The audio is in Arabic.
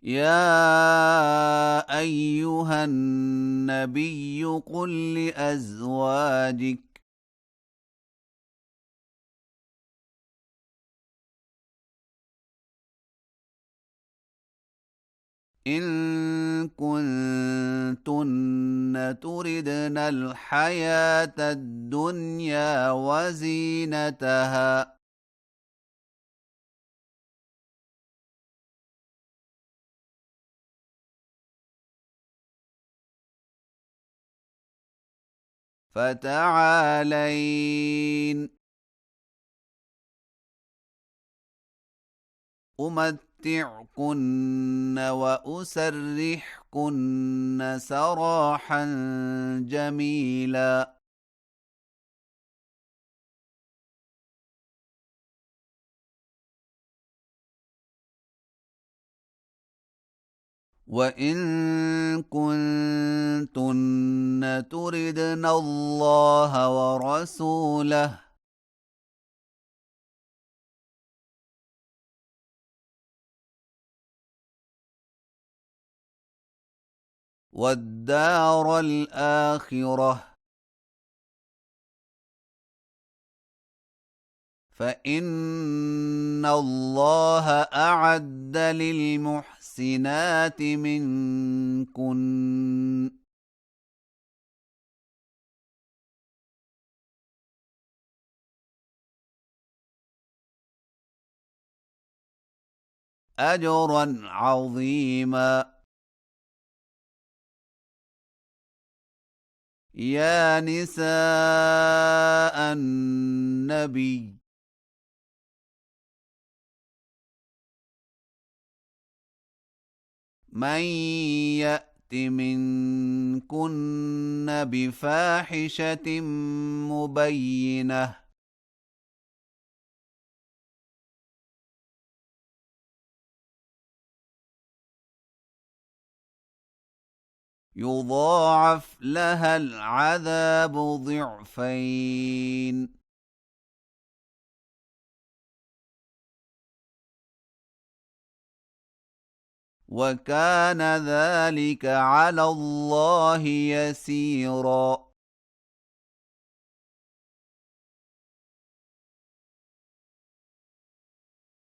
يا أيها النبي قل لأزواجك إن كنتن تردن الحياة الدنيا وزينتها فتعالين أمتعكن وأسرحكن سراحا جميلا. وإن كنتن تردن الله ورسوله والدار الآخرة فإن الله أعد للمحسنات منكن أجرا عظيما. يا نساء النبي من يأت منكن بفاحشة مبينة يضاعف لها العذاب ضعفين وكان ذلك على الله يسيرا.